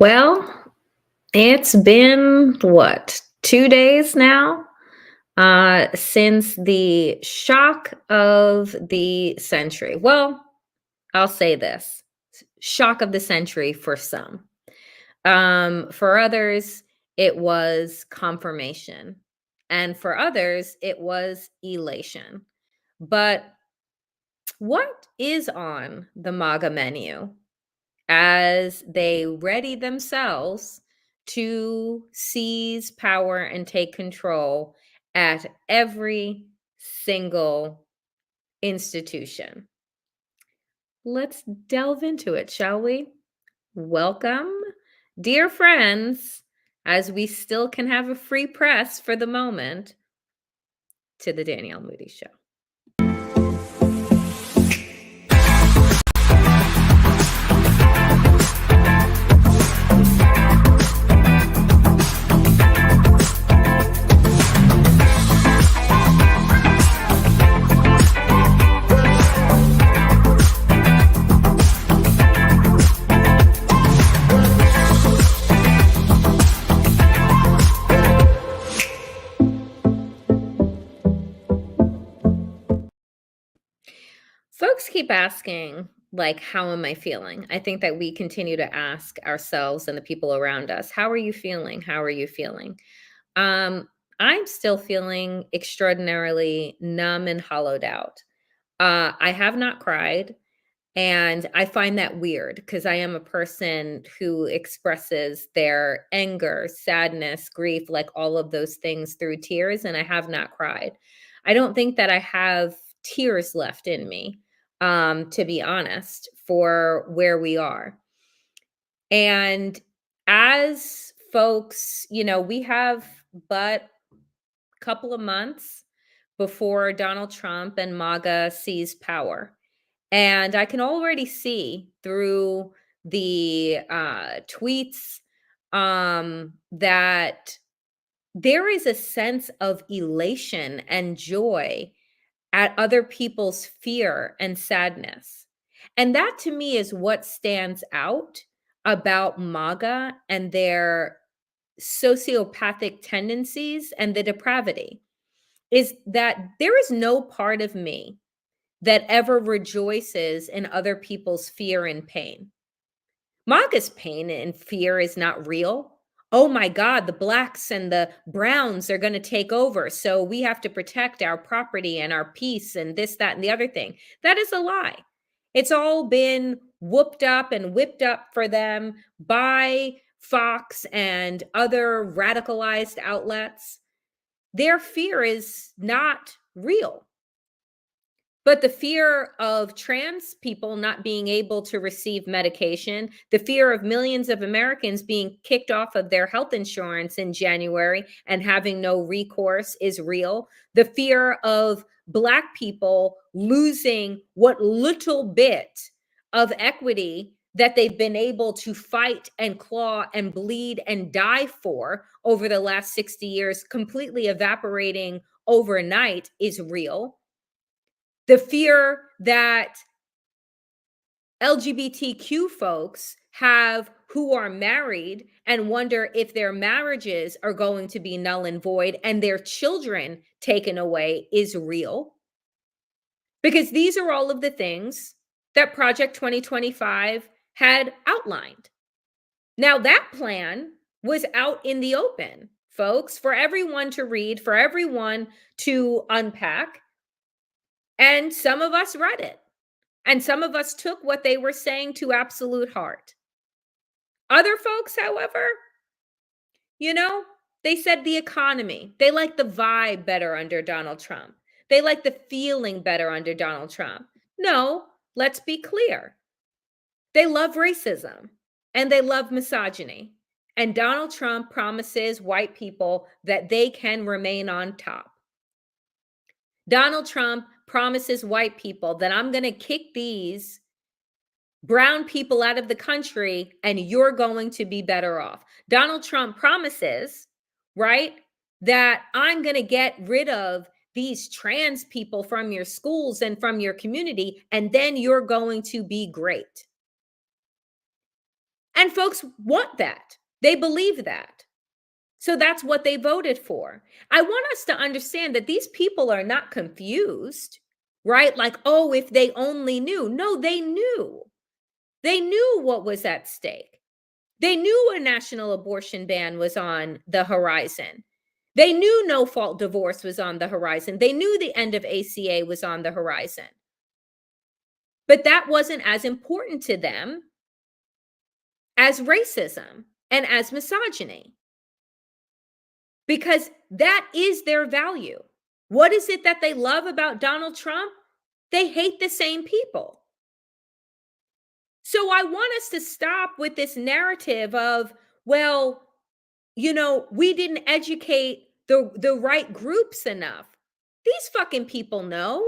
Well, it's been what, 2 days now, since the shock of the century. Well, I'll say this, shock of the century for some. For others, it was confirmation, and for others, it was elation. But what is on the MAGA menu as they ready themselves to seize power and take control at every single institution? Let's delve into it, shall we? Welcome, dear friends, as we still can have a free press for the moment, to the Danielle Moodie Show. Folks keep asking, like, how am I feeling? I think that we continue to ask ourselves and the people around us, how are you feeling? How are you feeling? Um, I'm still feeling extraordinarily numb and hollowed out. I have not cried, and I find that weird because I am a person who expresses their anger, sadness, grief, like all of those things through tears, and I have not cried. I don't think that I have tears left in me, to be honest, for where we are. And as folks, we have but a couple of months before Donald Trump and MAGA seize power. And I can already see through the tweets that there is a sense of elation and joy at other people's fear and sadness. And that to me is what stands out about MAGA and their sociopathic tendencies and the depravity is that there is no part of me that ever rejoices in other people's fear and pain. MAGA's pain and fear is not real. Oh my God, the blacks and the browns are going to take over. So we have to protect our property and our peace and this, that, and the other thing. That is a lie. It's all been whooped up and whipped up for them by Fox and other radicalized outlets. Their fear is not real. But the fear of trans people not being able to receive medication, the fear of millions of Americans being kicked off of their health insurance in January and having no recourse is real. The fear of Black people losing what little bit of equity that they've been able to fight and claw and bleed and die for over the last 60 years, completely evaporating overnight, is real. The fear that LGBTQ folks have who are married and wonder if their marriages are going to be null and void and their children taken away is real. Because these are all of the things that Project 2025 had outlined. Now, that plan was out in the open, folks, for everyone to read, for everyone to unpack. And some of us read it. And some of us took what they were saying to absolute heart. Other folks, however, you know, they said the economy. They like the vibe better under Donald Trump. They like the feeling better under Donald Trump. No, let's be clear. They love racism and they love misogyny. And Donald Trump promises white people that they can remain on top. Donald Trump promises white people that I'm going to kick these brown people out of the country and you're going to be better off. Donald Trump promises, right, that I'm going to get rid of these trans people from your schools and from your community, and then you're going to be great. And folks want that. They believe that. So that's what they voted for. I want us to understand that these people are not confused, right? Like, oh, if they only knew. No, they knew. They knew what was at stake. They knew a national abortion ban was on the horizon. They knew no fault divorce was on the horizon. They knew the end of ACA was on the horizon. But that wasn't as important to them as racism and as misogyny, because that is their value. What is it that they love about Donald Trump? They hate the same people. So I want us to stop with this narrative of, well, we didn't educate the right groups enough. These fucking people know.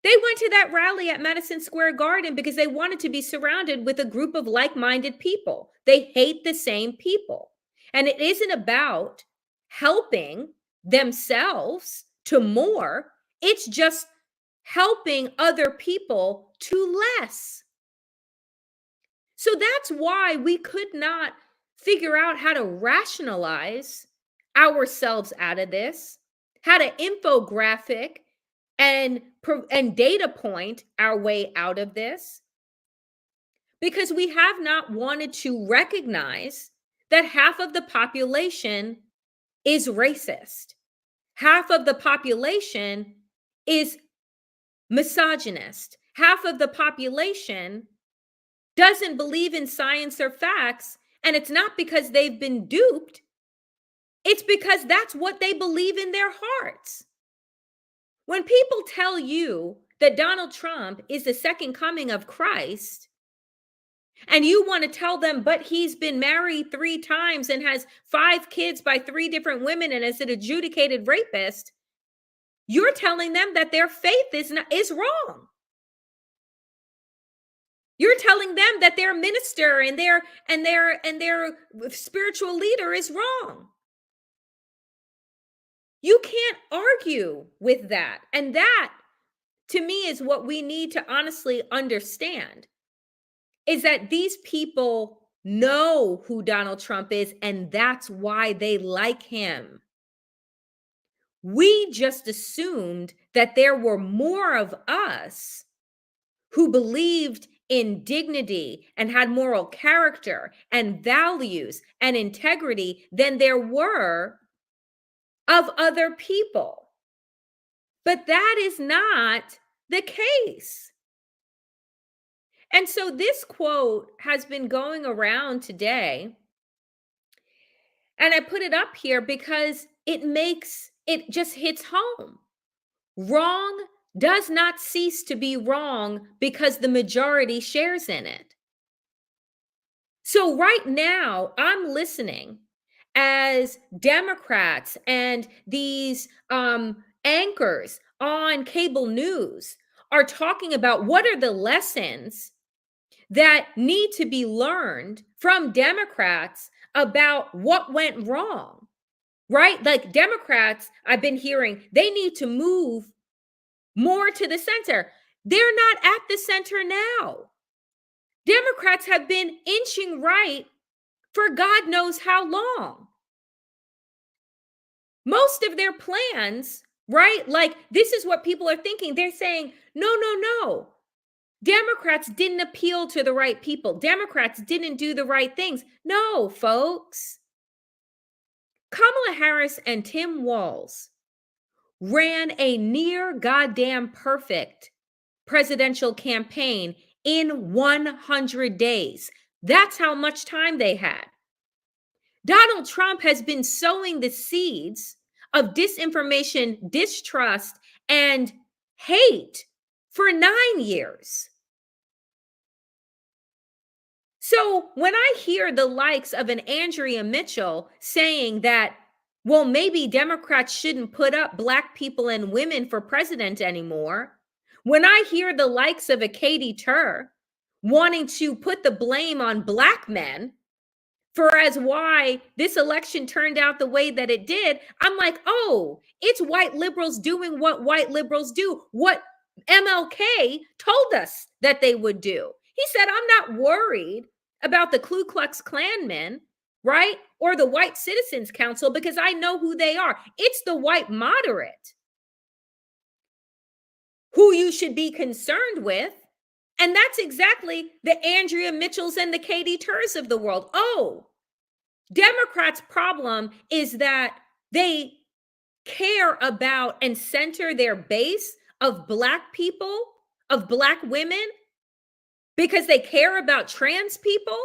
They went to that rally at Madison Square Garden because they wanted to be surrounded with a group of like-minded people. They hate the same people. And it isn't about helping themselves to more. It's just helping other people to less. So that's why we could not figure out how to rationalize ourselves out of this, how to infographic and data point our way out of this, because we have not wanted to recognize that half of the population is racist. Half of the population is misogynist. Half of the population doesn't believe in science or facts, and it's not because they've been duped. It's because that's what they believe in their hearts. When people tell you that Donald Trump is the second coming of Christ, and you want to tell them, but he's been married 3 times and has 5 kids by 3 different women and is an adjudicated rapist, you're telling them that their faith is wrong. You're telling them that their minister and their spiritual leader is wrong. You can't argue with that. And that, to me, is what we need to honestly understand, is that these people know who Donald Trump is, and that's why they like him. We just assumed that there were more of us who believed in dignity and had moral character and values and integrity than there were of other people. But that is not the case. And so this quote has been going around today, and I put it up here because it just hits home. Wrong does not cease to be wrong because the majority shares in it. So right now, I'm listening as Democrats and these anchors on cable news are talking about what are the lessons that need to be learned from Democrats about what went wrong, right? Like Democrats, I've been hearing, they need to move more to the center. They're not at the center now. Democrats have been inching right for God knows how long. Most of their plans, right? Like, this is what people are thinking. They're saying, no. Democrats didn't appeal to the right people. Democrats didn't do the right things. No, folks. Kamala Harris and Tim Walz ran a near goddamn perfect presidential campaign in 100 days. That's how much time they had. Donald Trump has been sowing the seeds of disinformation, distrust, and hate for 9 years. So when I hear the likes of an Andrea Mitchell saying that, well, maybe Democrats shouldn't put up Black people and women for president anymore, when I hear the likes of a Katie Tur wanting to put the blame on Black men for as why this election turned out the way that it did, I'm like, oh, it's white liberals doing what white liberals do, what MLK told us that they would do. He said, I'm not worried about the Ku Klux Klanmen, right? Or the White Citizens Council because I know who they are. It's the white moderate who you should be concerned with. And that's exactly the Andrea Mitchells and the Katie Turs of the world. Oh, Democrats' problem is that they care about and center their base of Black people, of Black women, because they care about trans people.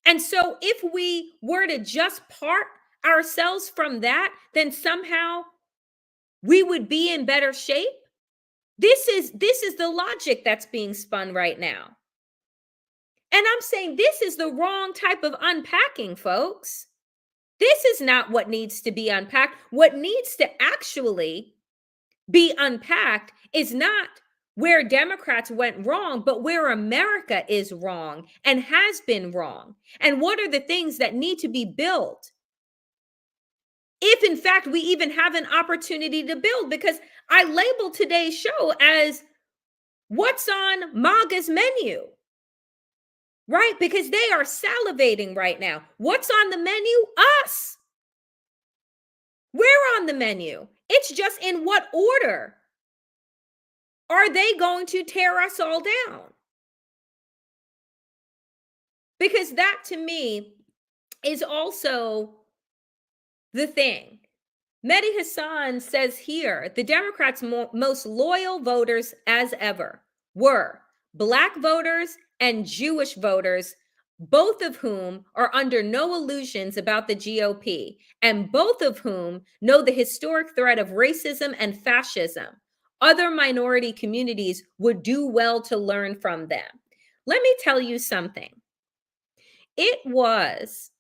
And so if we were to just part ourselves from that, then somehow we would be in better shape. This is the logic that's being spun right now. And I'm saying this is the wrong type of unpacking, folks. This is not what needs to be unpacked. What needs to actually be unpacked is not where Democrats went wrong, but where America is wrong and has been wrong. And what are the things that need to be built? If in fact we even have an opportunity to build, because I labeled today's show as what's on MAGA's menu, right? Because they are salivating right now. What's on the menu? Us. We're on the menu. It's just in what order are they going to tear us all down? Because that to me is also the thing. Mehdi Hassan says here the Democrats' most loyal voters as ever were Black voters and Jewish voters, both of whom are under no illusions about the GOP, and both of whom know the historic threat of racism and fascism. Other minority communities would do well to learn from them. Let me tell you something. It was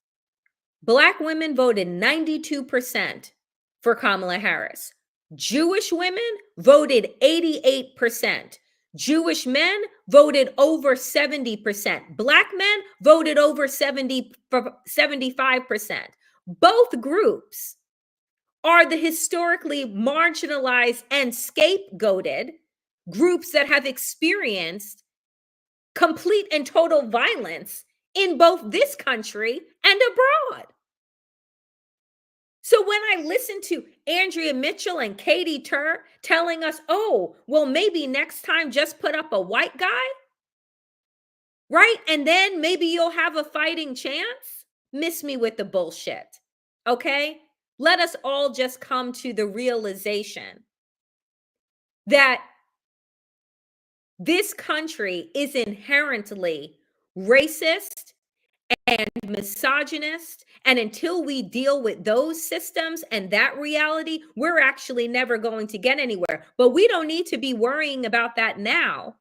Black women voted 92% for Kamala Harris. Jewish women voted 88%. Jewish men voted over 70%. Black men voted over 75%. Both groups are the historically marginalized and scapegoated groups that have experienced complete and total violence in both this country and abroad. So when I listen to Andrea Mitchell and Katie Tur telling us, oh, well, maybe next time just put up a white guy, right? And then maybe you'll have a fighting chance. Miss me with the bullshit, okay? Let us all just come to the realization that this country is inherently racist and misogynist. And until we deal with those systems and that reality, we're actually never going to get anywhere. But we don't need to be worrying about that now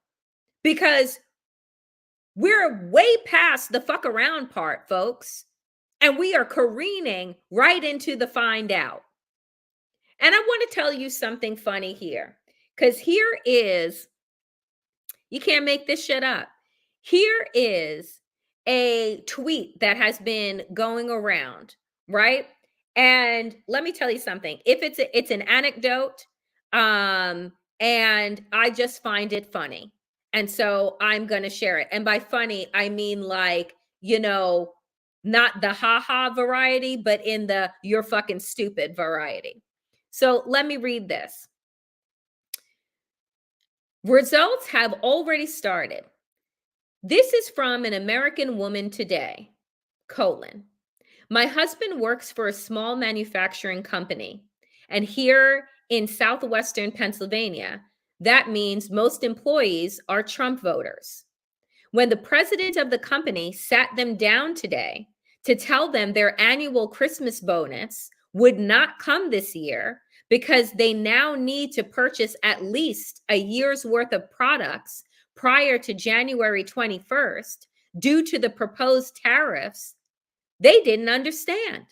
because we're way past the fuck around part, folks. And we are careening right into the find out. And I want to tell you something funny here, because here is, you can't make this shit up. Here is a tweet that has been going around, right? And let me tell you something. If it's an anecdote, and I just find it funny. And so I'm going to share it. And by funny, I mean like, not the haha variety, but in the you're fucking stupid variety. So let me read this. Results have already started. This is from an American woman today, : My husband works for a small manufacturing company, and here in southwestern Pennsylvania, that means most employees are Trump voters. When the president of the company sat them down today to tell them their annual Christmas bonus would not come this year because they now need to purchase at least a year's worth of products prior to January 21st due to the proposed tariffs, they didn't understand.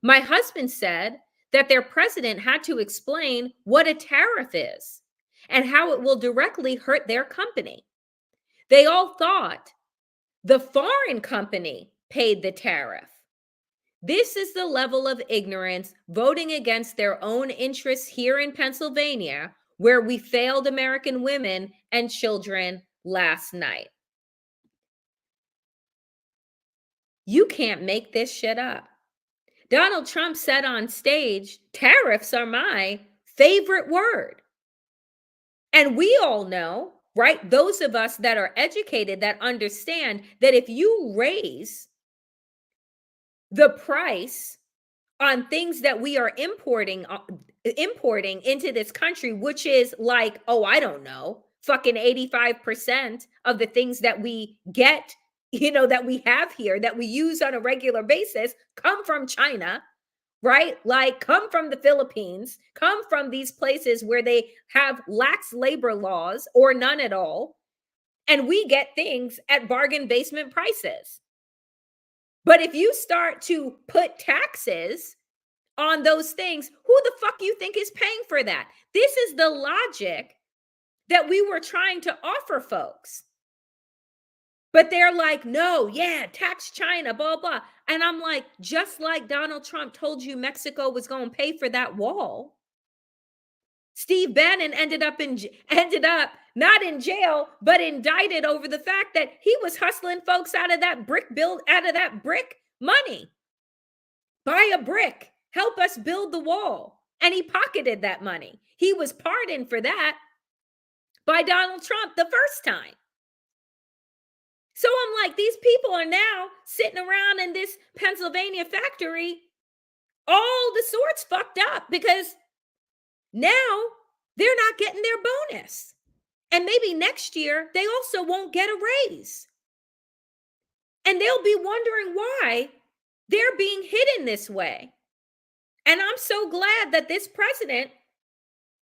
My husband said that their president had to explain what a tariff is and how it will directly hurt their company. They all thought the foreign company paid the tariff. This is the level of ignorance voting against their own interests here in Pennsylvania, where we failed American women and children last night. You can't make this shit up. Donald Trump said on stage, tariffs are my favorite word. And we all know, right? Those of us that are educated that understand that if you raise the price on things that we are importing into this country, which is like, oh, I don't know, fucking 85% of the things that we get, that we have here, that we use on a regular basis, come from China, right? Like, come from the Philippines, come from these places where they have lax labor laws or none at all. And we get things at bargain basement prices. But if you start to put taxes on those things, who the fuck you think is paying for that? This is the logic that we were trying to offer folks. But they're like, no, yeah, tax China, blah, blah. And I'm like, just like Donald Trump told you Mexico was going to pay for that wall, Steve Bannon ended up not in jail, but indicted over the fact that he was hustling folks out of that brick money. Buy a brick, help us build the wall. And he pocketed that money. He was pardoned for that by Donald Trump the first time. So I'm like, these people are now sitting around in this Pennsylvania factory, all the sorts fucked up, because now they're not getting their bonus. And maybe next year, they also won't get a raise. And they'll be wondering why they're being hit in this way. And I'm so glad that this president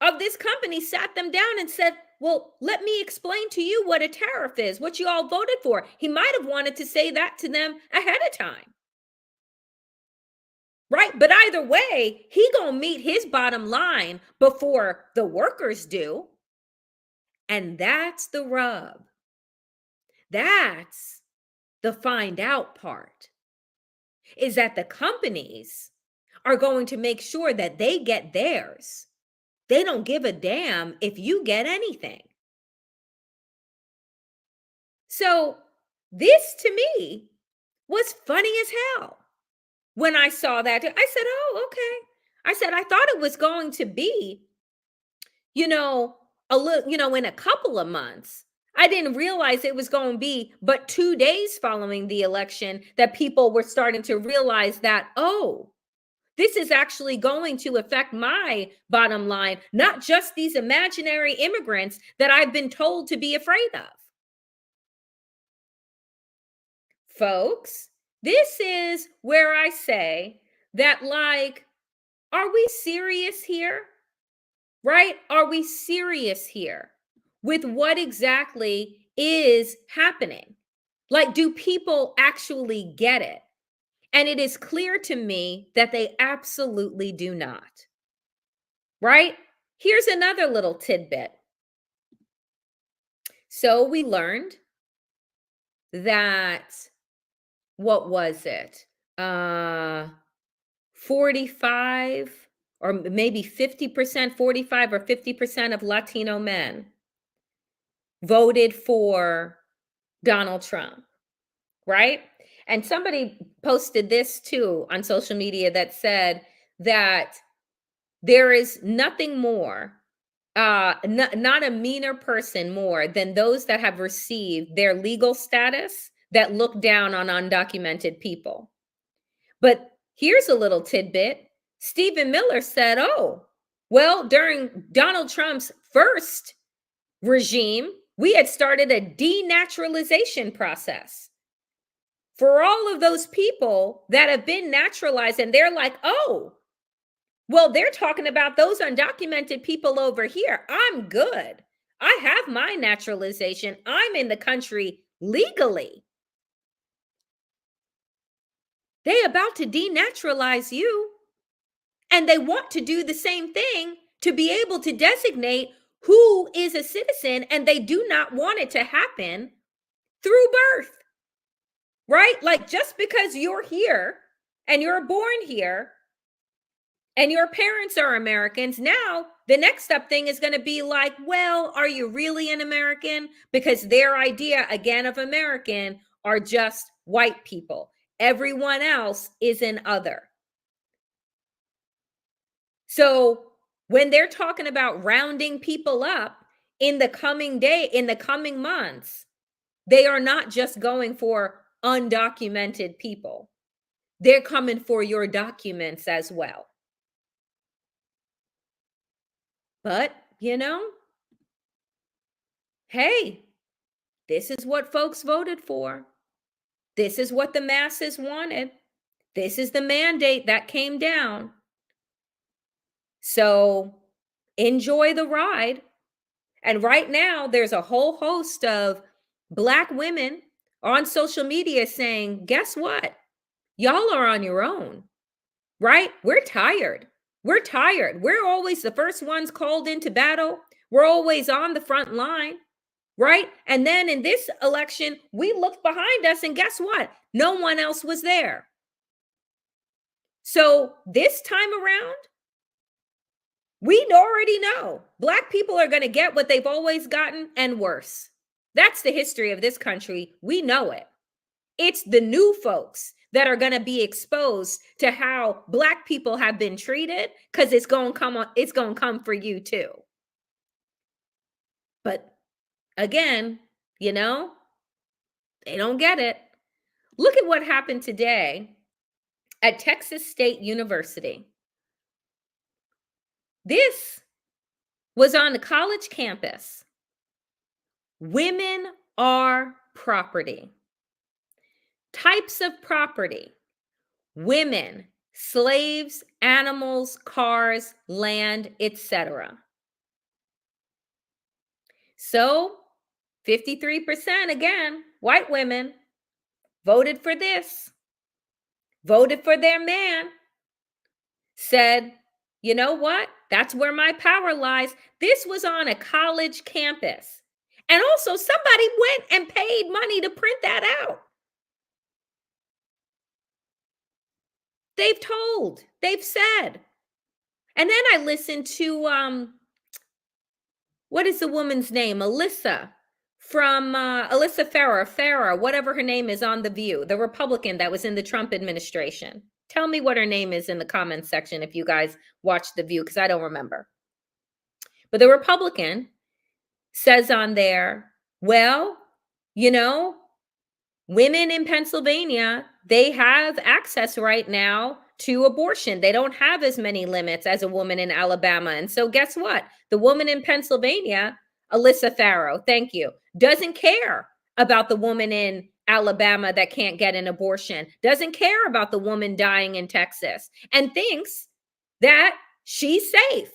of this company sat them down and said, well, let me explain to you what a tariff is, what you all voted for. He might have wanted to say that to them ahead of time. Right? But either way, he gonna meet his bottom line before the workers do. And that's the rub. That's the find out part, is that the companies are going to make sure that they get theirs. They don't give a damn if you get anything. So this to me was funny as hell. When I saw that, I said, oh, okay. I said, I thought it was going to be, a little, in a couple of months. I didn't realize it was going to be but 2 days following the election that people were starting to realize that, oh, this is actually going to affect my bottom line, not just these imaginary immigrants that I've been told to be afraid of. Folks, this is where I say that, like, are we serious here? Right? Are we serious here with what exactly is happening? Like, do people actually get it? And it is clear to me that they absolutely do not. Right? Here's another little tidbit. So we learned that, what was it? 45 or maybe 50%, 45 or 50% of Latino men voted for Donald Trump, right? And somebody posted this too on social media that said that there is nothing more, not a meaner person more than those that have received their legal status that look down on undocumented people. But here's a little tidbit. Stephen Miller said, oh, well, during Donald Trump's first regime, we had started a denaturalization process for all of those people that have been naturalized. And they're like, oh, well, they're talking about those undocumented people over here. I'm good. I have my naturalization. I'm in the country legally. They about to denaturalize you. And they want to do the same thing to be able to designate who is a citizen. And they do not want it to happen through birth. Right? Like, just because you're here and you're born here and your parents are Americans, now the next up thing is going to be like, well, are you really an American? Because their idea, again, of American are just white people. Everyone else is an other. So when they're talking about rounding people up in the coming months, they are not just going for undocumented people. They're coming for your documents as well. But, hey, this is what folks voted for. This is what the masses wanted. This is the mandate that came down. So enjoy the ride. And right now, there's a whole host of Black women on social media saying, guess what? Y'all are on your own, right? We're tired. We're tired. We're always the first ones called into battle. We're always on the front line, right? And then in this election, we looked behind us and guess what? No one else was there. So this time around, we already know Black people are going to get what they've always gotten and worse. That's the history of this country. We know it. It's the new folks that are going to be exposed to how Black people have been treated, because it's going to come for you too. But again, they don't get it. Look at what happened today at Texas State University. This was on the college campus. Women are property. Types of property: women, slaves, animals, cars, land, etc. So 53%, again, white women voted for this, voted for their man, said, you know what? That's where my power lies. This was on a college campus. And also, somebody went and paid money to print that out. They've said. And then I listened to, what is the woman's name? Alyssa Farah, whatever her name is, on The View, the Republican that was in the Trump administration. Tell me what her name is in the comments section if you guys watched The View, because I don't remember. But the Republican says on there, well, women in Pennsylvania, they have access right now to abortion. They don't have as many limits as a woman in Alabama. And so guess what? The woman in Pennsylvania, Alyssa Farrow, thank you, doesn't care about the woman in Alabama that can't get an abortion, doesn't care about the woman dying in Texas, and thinks that she's safe.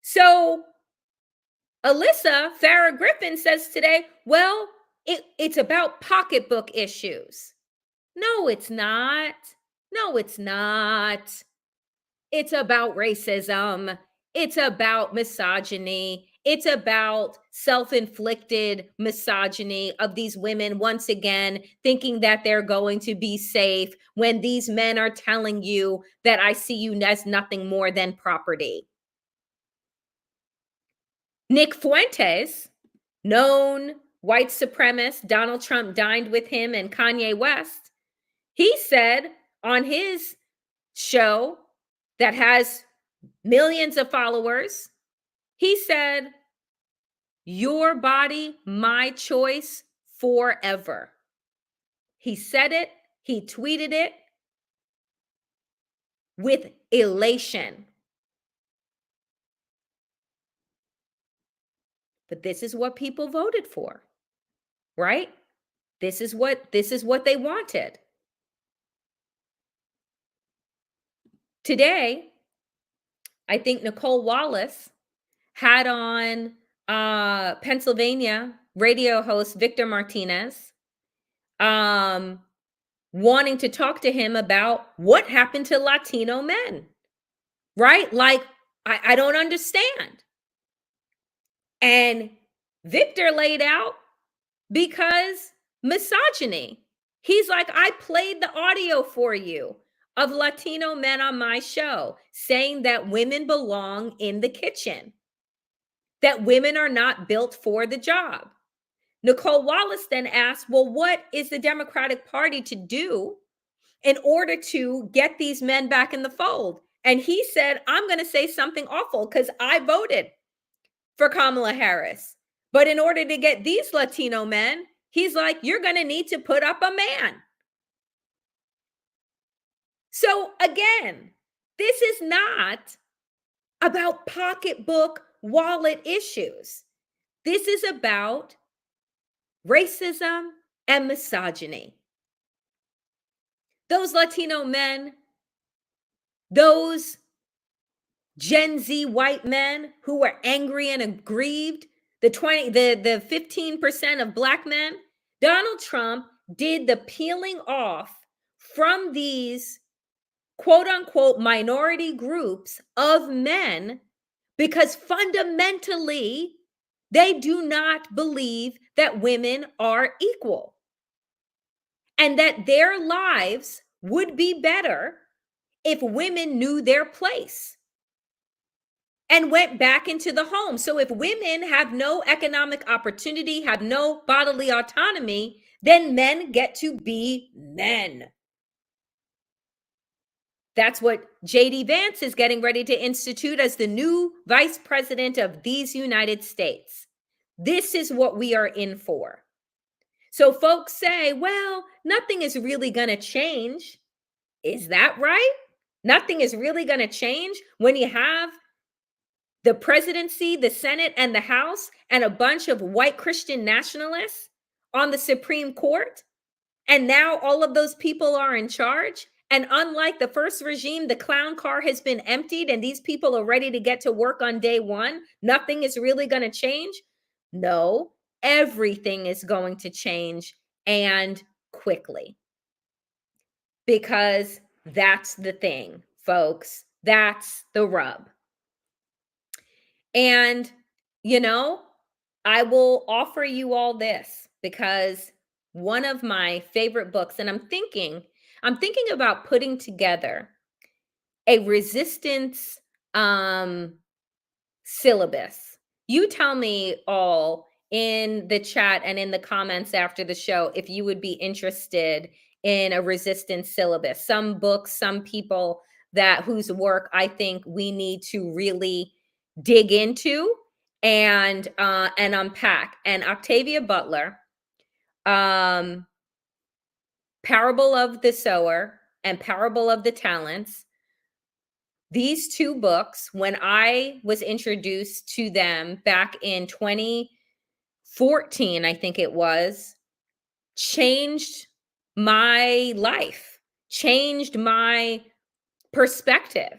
So Alyssa Farah Griffin says today, well, it's about pocketbook issues. No, it's not. No, it's not. It's about racism. It's about misogyny. It's about self-inflicted misogyny of these women, once again, thinking that they're going to be safe when these men are telling you that I see you as nothing more than property. Nick Fuentes, known white supremacist, Donald Trump dined with him and Kanye West. He said on his show that has millions of followers, he said, your body, my choice forever. He said it, he tweeted it with elation. But this is what people voted for, right? This is what they wanted. Today, I think Nicole Wallace had on Pennsylvania radio host Victor Martinez, wanting to talk to him about what happened to Latino men, right? Like, I don't understand. And Victor laid out because misogyny. He's like, I played the audio for you of Latino men on my show saying that women belong in the kitchen, that women are not built for the job. Nicole Wallace then asked, well, what is the Democratic Party to do in order to get these men back in the fold? And he said, I'm going to say something awful because I voted for Kamala Harris. But in order to get these Latino men, he's like, you're going to need to put up a man. So again, this is not about pocketbook wallet issues. This is about racism and misogyny. Those Latino men, those Gen Z white men who were angry and aggrieved, the 15% of black men, Donald Trump did the peeling off from these quote unquote minority groups of men because fundamentally they do not believe that women are equal and that their lives would be better if women knew their place and went back into the home. So if women have no economic opportunity, have no bodily autonomy, then men get to be men. That's what J.D. Vance is getting ready to institute as the new vice president of these United States. This is what we are in for. So folks say, well, nothing is really going to change. Is that right? Nothing is really going to change when you have the presidency, the Senate, and the House, and a bunch of white Christian nationalists on the Supreme Court. And now all of those people are in charge. And unlike the first regime, the clown car has been emptied and these people are ready to get to work on day one. Nothing is really going to change. No, everything is going to change, and quickly. Because that's the thing, folks. That's the rub. And, you know, I will offer you all this because one of my favorite books, and I'm thinking about putting together a resistance syllabus. You tell me all in the chat and in the comments after the show if you would be interested in a resistance syllabus. Some books, some people whose work I think we need to really dig into and unpack. And Octavia Butler, Parable of the Sower and Parable of the Talents. These two books, when I was introduced to them back in 2014, I think it was, changed my life, changed my perspective.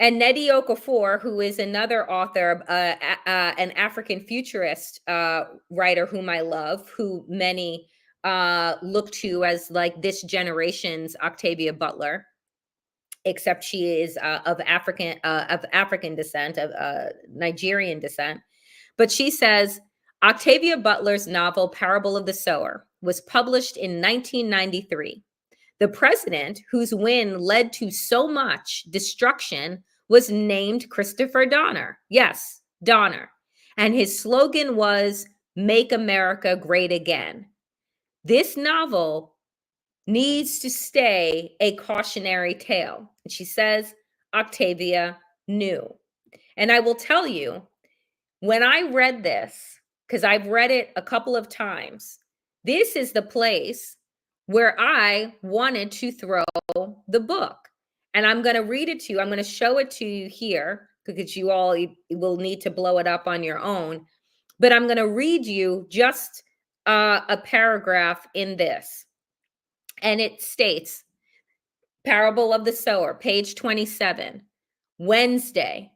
And Nnedi Okorafor, who is another author, an African futurist writer whom I love, who many look to as like this generation's Octavia Butler, except she is of African descent, of Nigerian descent. But she says, Octavia Butler's novel Parable of the Sower was published in 1993. The president whose win led to so much destruction was named Christopher Donner. Yes, Donner. And his slogan was, Make America Great Again. This novel needs to stay a cautionary tale. And she says, Octavia knew. And I will tell you, when I read this, because I've read it a couple of times, this is the place where I wanted to throw the book. And I'm going to read it to you. I'm going to show it to you here because you all will need to blow it up on your own. But I'm going to read you just a paragraph in this. And it states, Parable of the Sower, page 27, Wednesday,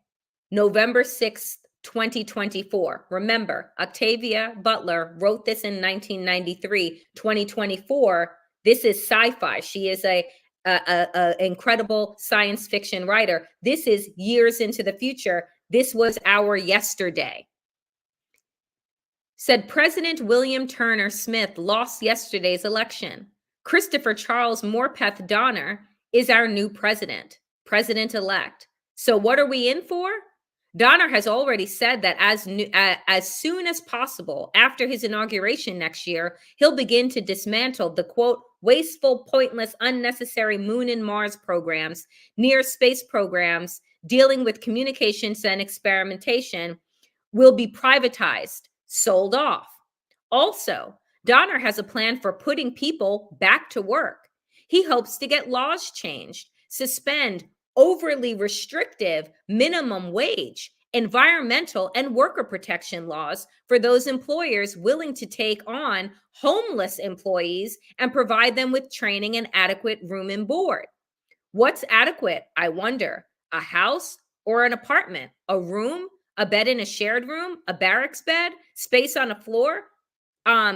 November 6th, 2024. Remember, Octavia Butler wrote this in 1993. 2024, this is sci-fi. She is a incredible science fiction writer. This is years into the future. This was our yesterday. Said President William Turner Smith lost yesterday's election. Christopher Charles Morpeth Donner is our new president-elect. So what are we in for? Donner has already said that as soon as possible after his inauguration next year, he'll begin to dismantle the quote, wasteful, pointless, unnecessary moon and Mars programs, near space programs dealing with communications and experimentation will be privatized, sold off. Also, Donner has a plan for putting people back to work. He hopes to get laws changed, suspend overly restrictive minimum wage, environmental, and worker protection laws for those employers willing to take on homeless employees and provide them with training and adequate room and board. What's adequate, I wonder? A house or an apartment? A room? A bed in a shared room? A barracks bed? Space on a floor?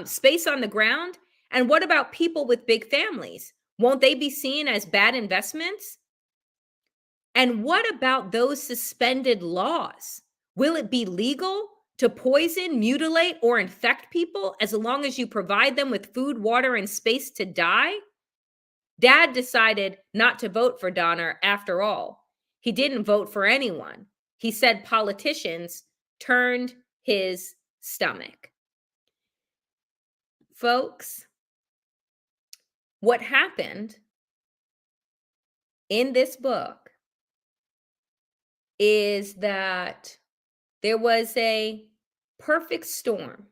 Space on the ground? And what about people with big families? Won't they be seen as bad investments? And what about those suspended laws? Will it be legal to poison, mutilate, or infect people as long as you provide them with food, water, and space to die? Dad decided not to vote for Donner after all. He didn't vote for anyone. He said politicians turned his stomach. Folks, what happened in this book is that there was a perfect storm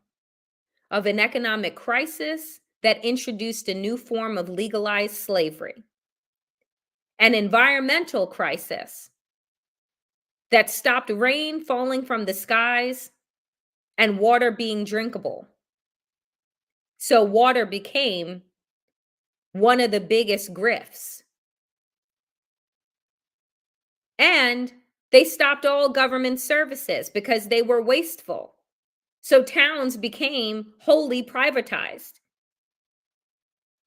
of an economic crisis that introduced a new form of legalized slavery, an environmental crisis that stopped rain falling from the skies and water being drinkable. So water became one of the biggest grifts. And they stopped all government services because they were wasteful. So towns became wholly privatized.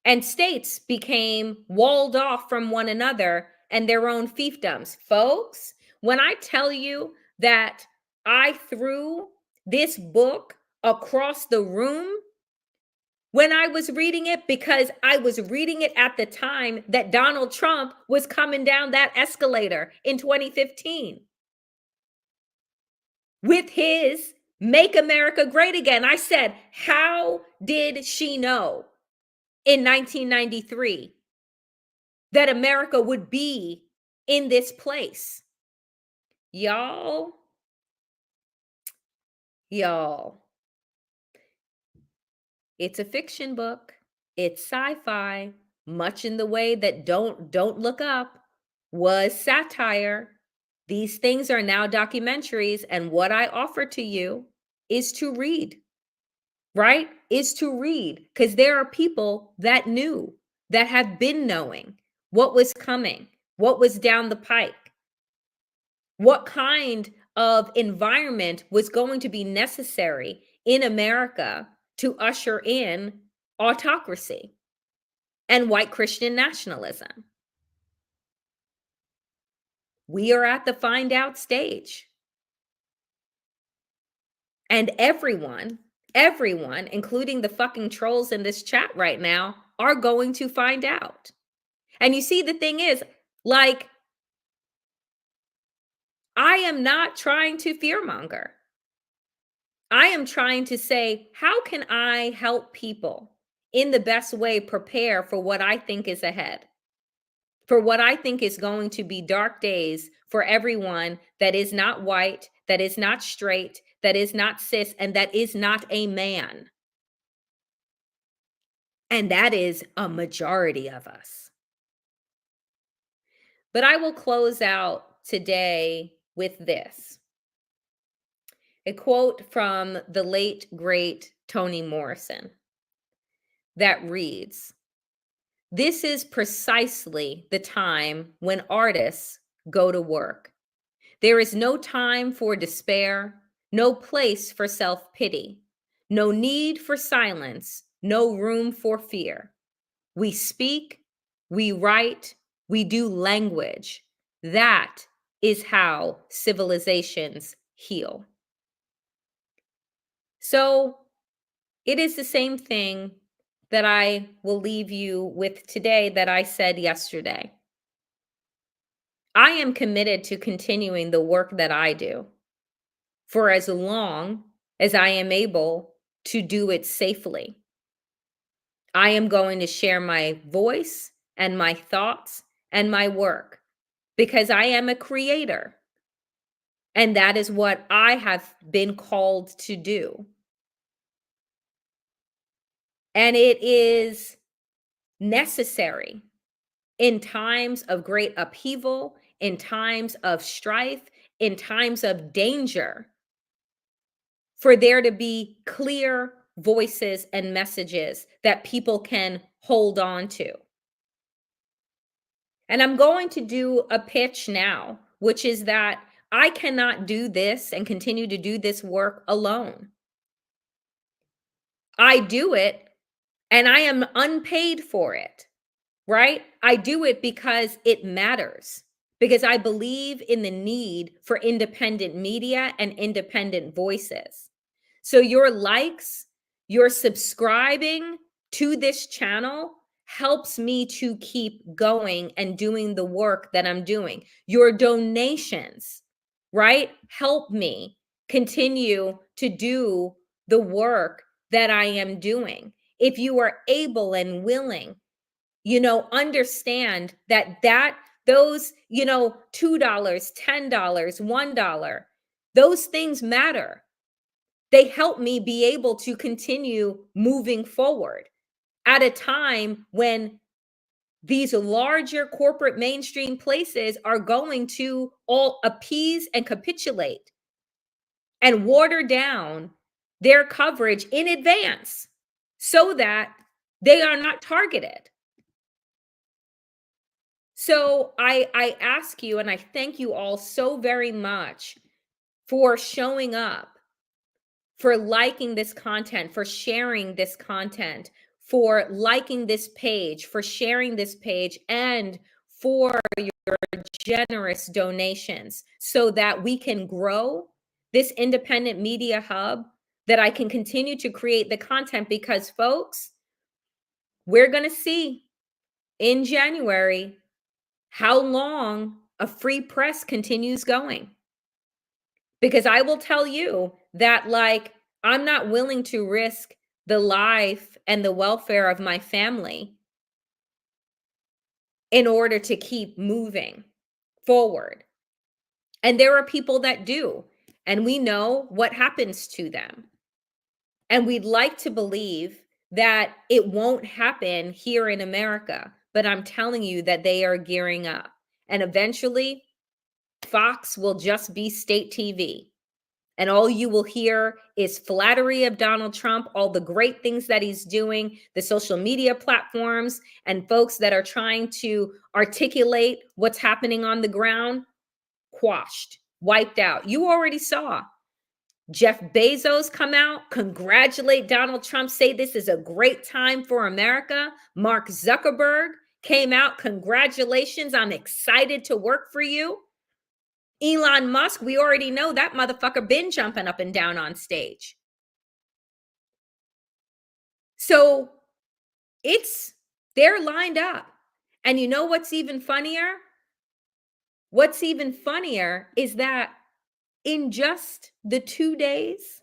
And states became walled off from one another and their own fiefdoms. Folks, when I tell you that I threw this book across the room when I was reading it, because I was reading it at the time that Donald Trump was coming down that escalator in 2015 with his Make America Great Again. I said, how did she know in 1993 that America would be in this place? Y'all, it's a fiction book. It's sci-fi, much in the way that Don't Look Up was satire. These things are now documentaries, and what I offer to you is to read, right? Is to read, because there are people that knew, that have been knowing what was coming, what was down the pike, what kind of environment was going to be necessary in America to usher in autocracy and white Christian nationalism. We are at the find out stage. And everyone, including the fucking trolls in this chat right now, are going to find out. And you see, the thing is, like, I am not trying to fearmonger. I am trying to say, how can I help people in the best way prepare for what I think is ahead? For what I think is going to be dark days for everyone that is not white, that is not straight, that is not cis, and that is not a man. And that is a majority of us. But I will close out today with this. A quote from the late, great Toni Morrison that reads, "This is precisely the time when artists go to work. There is no time for despair, no place for self-pity, no need for silence, no room for fear. We speak, we write, we do language. That is how civilizations heal." So it is the same thing that I will leave you with today that I said yesterday. I am committed to continuing the work that I do. for as long as I am able to do it safely. I am going to share my voice and my thoughts and my work because I am a creator. And that is what I have been called to do. And it is necessary in times of great upheaval, in times of strife, in times of danger, for there to be clear voices and messages that people can hold on to. And I'm going to do a pitch now, which is that I cannot do this and continue to do this work alone. I do it and I am unpaid for it, right? I do it because it matters, because I believe in the need for independent media and independent voices. So your likes, your subscribing to this channel helps me to keep going and doing the work that I'm doing. Your donations, right, help me continue to do the work that I am doing. If you are able and willing, understand that those, $2, $10, $1, those things matter. They help me be able to continue moving forward at a time when these larger corporate mainstream places are going to all appease and capitulate and water down their coverage in advance so that they are not targeted. So I ask you, and I thank you all so very much for showing up, for liking this content, for sharing this content, for liking this page, for sharing this page, and for your generous donations so that we can grow this independent media hub, that I can continue to create the content, because folks, we're going to see in January how long a free press continues going. Because I will tell you that, like, I'm not willing to risk the life and the welfare of my family in order to keep moving forward. And there are people that do, and we know what happens to them. And we'd like to believe that it won't happen here in America, but I'm telling you that they are gearing up. And eventually, Fox will just be state TV. And all you will hear is flattery of Donald Trump, all the great things that he's doing, the social media platforms, and folks that are trying to articulate what's happening on the ground, quashed, wiped out. You already saw Jeff Bezos come out, congratulate Donald Trump, say this is a great time for America. Mark Zuckerberg came out, congratulations, I'm excited to work for you. Elon Musk, we already know that motherfucker been jumping up and down on stage. So they're lined up. And you know what's even funnier? What's even funnier is that in just the 2 days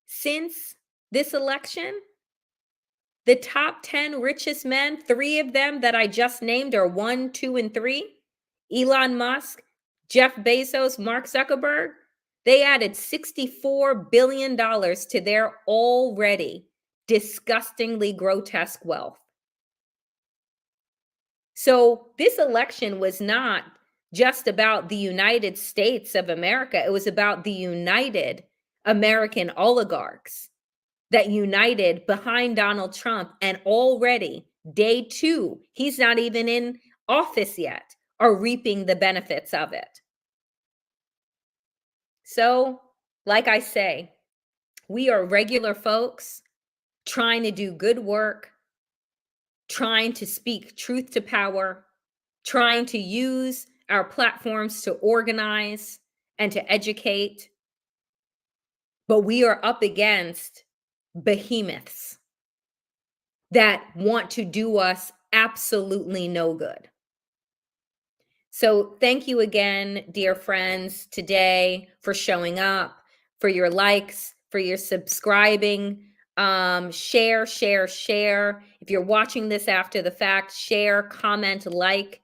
since this election, the top 10 richest men, 3 of them that I just named are 1, 2, and 3, Elon Musk, Jeff Bezos, Mark Zuckerberg, they added $64 billion to their already disgustingly grotesque wealth. So this election was not just about the United States of America. It was about the united American oligarchs that united behind Donald Trump. And already, day 2, he's not even in office yet, are reaping the benefits of it. So, like I say, we are regular folks trying to do good work, trying to speak truth to power, trying to use our platforms to organize and to educate. But we are up against behemoths that want to do us absolutely no good. So thank you again, dear friends, today for showing up, for your likes, for your subscribing. Share, share, share. If you're watching this after the fact, share, comment, like,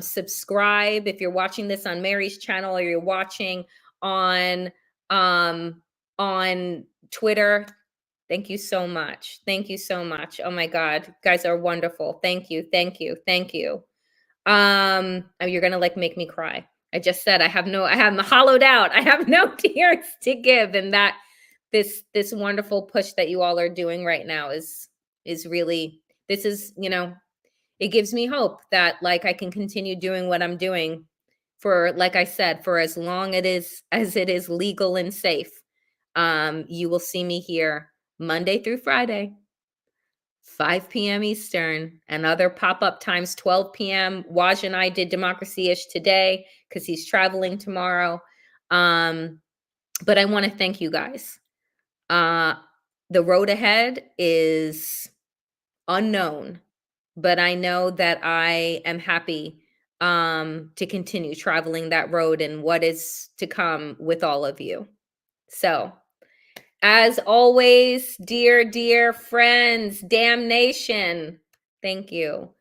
subscribe. If you're watching this on Mary's channel or you're watching on um on Twitter, thank you so much. Thank you so much. Oh my God, you guys are wonderful. Thank you, thank you, thank you. Oh, you're gonna like make me cry. I just said I'm hollowed out. I have no tears to give. And that this wonderful push that you all are doing right now is really, this is, it gives me hope that like I can continue doing what I'm doing for, like I said, for as long as it is legal and safe. You will see me here Monday through Friday, 5 p.m. Eastern, and other pop-up times, 12 p.m. Waj and I did Democracy-ish today because he's traveling tomorrow. But I want to thank you guys. Uh, the road ahead is unknown, but I know that I am happy to continue traveling that road and what is to come with all of you. So, as always, dear, dear friends, damnation, thank you.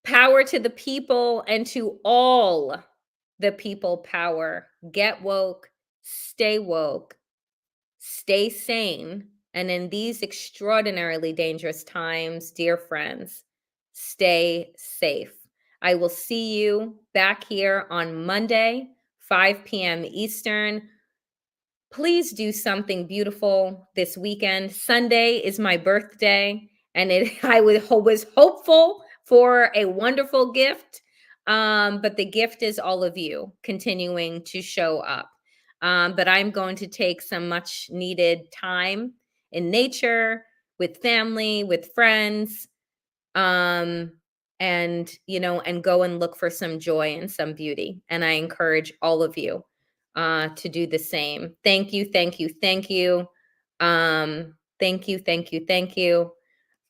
Power to the people and to all the people power. Get woke, stay sane. And in these extraordinarily dangerous times, dear friends, stay safe. I will see you back here on Monday, 5 p.m. Eastern. Please do something beautiful this weekend. Sunday is my birthday, and was hopeful for a wonderful gift. But the gift is all of you continuing to show up. But I'm going to take some much needed time in nature, with family, with friends, um, and go and look for some joy and some beauty. And I encourage all of you to do the same. Thank you, thank you, thank you. Thank you, thank you, thank you.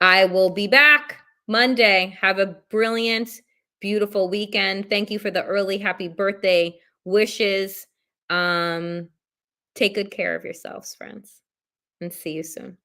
I will be back Monday. Have a brilliant, beautiful weekend. Thank you for the early happy birthday wishes. Take good care of yourselves, friends, and see you soon.